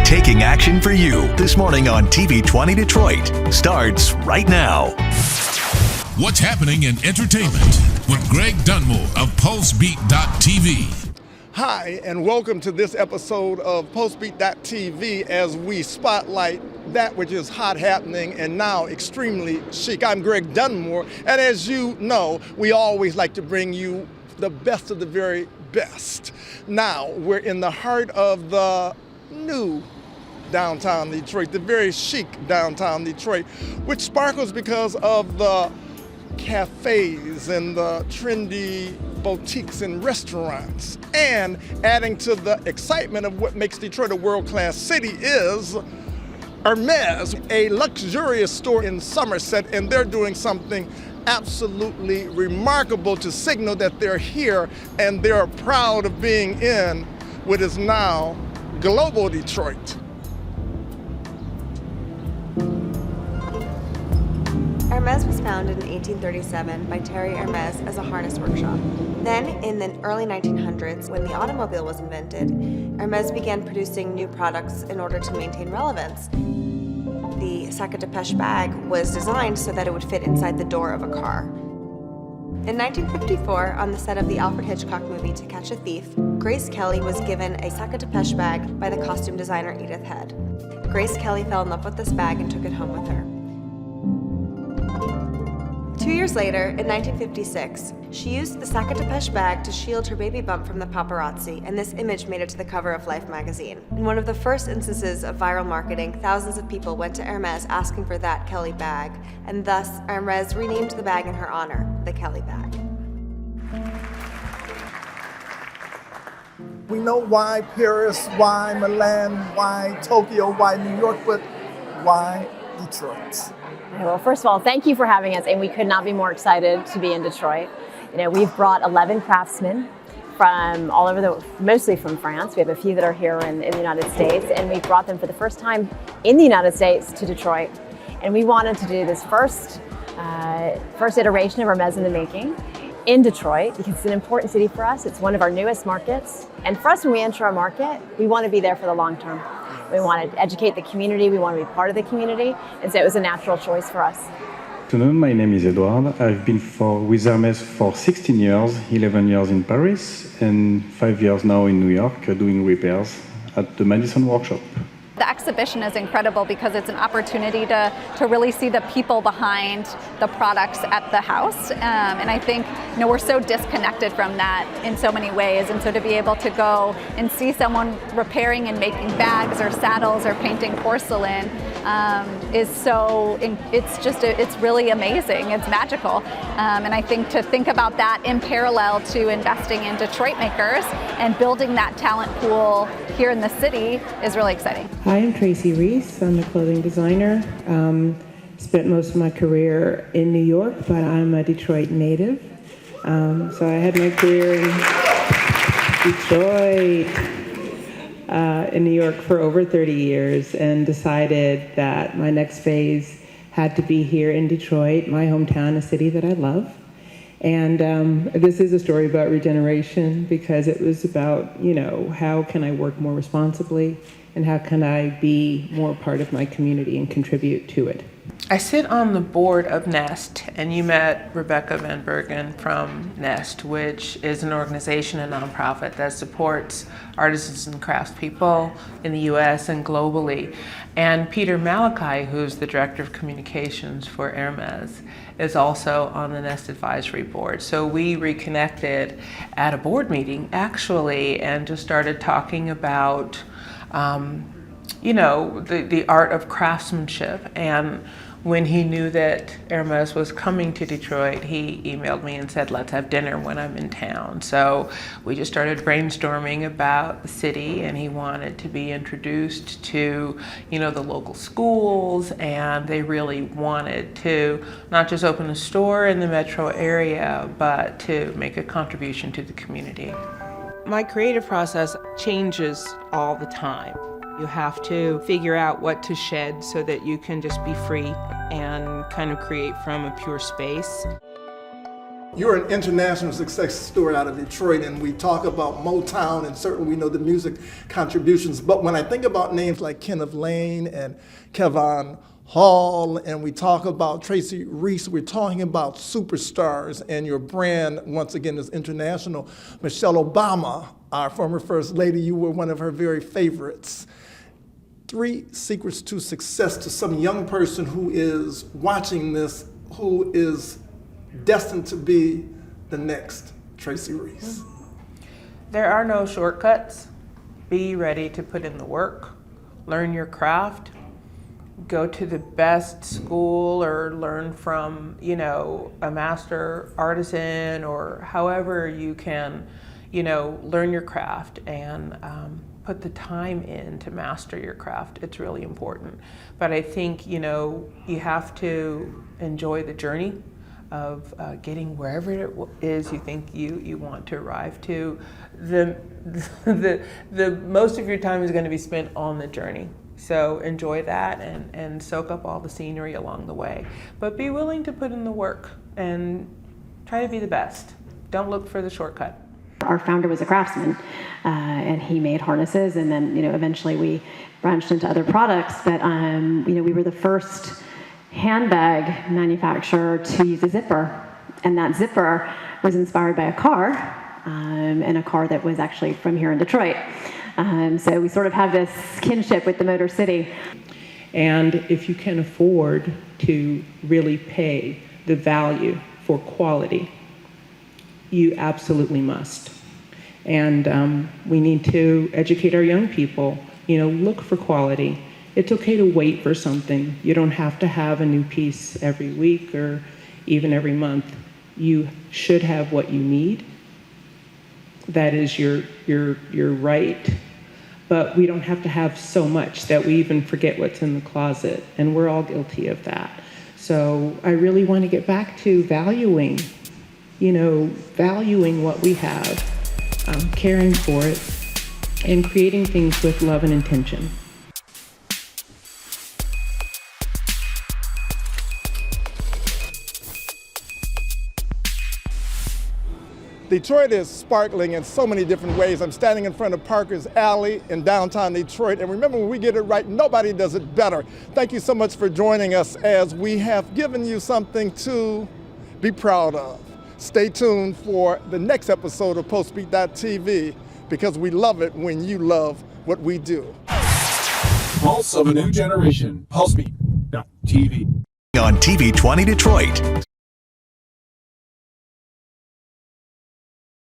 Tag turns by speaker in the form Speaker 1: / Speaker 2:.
Speaker 1: taking action for you this morning on TV 20 Detroit starts right now.
Speaker 2: What's happening in entertainment with Greg Dunmore of PulseBeat.tv.
Speaker 3: Hi, and welcome to this episode of PulseBeat.tv as we spotlight that which is hot happening and now extremely chic. I'm Greg Dunmore, and as you know, we always like to bring you the best of the very best. Now, we're in the heart of the new downtown Detroit, the very chic downtown Detroit, which sparkles because of the cafes and the trendy boutiques and restaurants. And adding to the excitement of what makes Detroit a world-class city is Hermès, a luxurious store in Somerset, and they're doing something absolutely remarkable to signal that they're here and they're proud of being in what is now global Detroit.
Speaker 4: Hermès was founded in 1837 by Terry Hermès as a harness workshop. Then, in the early 1900s, when the automobile was invented, Hermès began producing new products in order to maintain relevance. The sac à pêche bag was designed so that it would fit inside the door of a car. In 1954, on the set of the Alfred Hitchcock movie To Catch a Thief, Grace Kelly was given a sac à pêche bag by the costume designer Edith Head. Grace Kelly fell in love with this bag and took it home with her. 2 years later, in 1956, she used the sac à pêche bag to shield her baby bump from the paparazzi, and this image made it to the cover of Life magazine. In one of the first instances of viral marketing, thousands of people went to Hermès asking for that Kelly bag, and thus Hermès renamed the bag in her honor, the Kelly bag.
Speaker 3: We know why Paris, why Milan, why Tokyo, why New York, but why Detroit?
Speaker 5: Well, first of all, thank you for having us, and we could not be more excited to be in Detroit. You know, we've brought 11 craftsmen from all over mostly from France. We have a few that are here in the United States, and we've brought them for the first time in the United States to Detroit. And we wanted to do this first iteration of Hermès in the Making in Detroit because it's an important city for us. It's one of our newest markets. And for us, when we enter a market, we want to be there for the long term. We want to educate the community, we want to be part of the community, and so it was a natural choice for us.
Speaker 6: Good afternoon, my name is Edouard. I've been with Hermès for 16 years, 11 years in Paris, and 5 years now in New York doing repairs at the Madison workshop.
Speaker 7: The exhibition is incredible because it's an opportunity to really see the people behind the products at the house. And I think we're so disconnected from that in so many ways. And so to be able to go and see someone repairing and making bags or saddles or painting porcelain it's really amazing. It's magical. And I think to think about that in parallel to investing in Detroit makers and building that talent pool here in the city is really exciting.
Speaker 8: Hi, I'm Tracy Reese. I'm a clothing designer. Spent most of my career in New York, but I'm a Detroit native. So I had my career in Detroit, in New York for over 30 years and decided that my next phase had to be here in Detroit, my hometown, a city that I love. And this is a story about regeneration because it was about, how can I work more responsibly and how can I be more part of my community and contribute to it.
Speaker 9: I sit on the board of Nest, and you met Rebecca Van Bergen from Nest, which is an organization, a nonprofit that supports artisans and craftspeople in the US and globally. And Peter Malachi, who's the director of communications for Hermès, is also on the Nest advisory board. So we reconnected at a board meeting actually and just started talking about the art of craftsmanship. And when he knew that Hermès was coming to Detroit, he emailed me and said, let's have dinner when I'm in town. So we just started brainstorming about the city, and he wanted to be introduced to, the local schools, and they really wanted to not just open a store in the metro area, but to make a contribution to the community. My creative process changes all the time. You have to figure out what to shed so that you can just be free and kind of create from a pure space.
Speaker 3: You're an international success story out of Detroit, and we talk about Motown, and certainly we know the music contributions. But when I think about names like Kenneth Lane and Kevon Hall, and we talk about Tracy Reese, we're talking about superstars, and your brand, once again, is international. Michelle Obama, our former First Lady, you were one of her very favorites. 3 secrets to success to some young person who is watching this, who is destined to be the next Tracy Reese.
Speaker 9: There are no shortcuts. Be ready to put in the work, learn your craft, go to the best school or learn from, a master artisan or however you can, learn your craft and put the time in to master your craft. It's really important. But I think, you have to enjoy the journey of getting wherever it is you think you want to arrive to. The most of your time is going to be spent on the journey. So enjoy that and soak up all the scenery along the way. But be willing to put in the work and try to be the best. Don't look for the shortcut.
Speaker 5: Our founder was a craftsman, and he made harnesses, and then eventually we branched into other products. But we were the first handbag manufacturer to use a zipper, and that zipper was inspired by a car, and a car that was actually from here in Detroit. So we sort of have this kinship with the Motor City.
Speaker 8: And if you can afford to really pay the value for quality, you absolutely must. And we need to educate our young people, look for quality. It's okay to wait for something. You don't have to have a new piece every week or even every month. You should have what you need. That is your right. But we don't have to have so much that we even forget what's in the closet. And we're all guilty of that. So I really want to get back to valuing what we have, caring for it, and creating things with love and intention.
Speaker 3: Detroit is sparkling in so many different ways. I'm standing in front of Parker's Alley in downtown Detroit, and remember, when we get it right, nobody does it better. Thank you so much for joining us as we have given you something to be proud of. Stay tuned for the next episode of PostBeat.tv, because we love it when you love what we do.
Speaker 2: Pulse of a new generation. PulseBeat.tv.
Speaker 1: On TV 20 Detroit.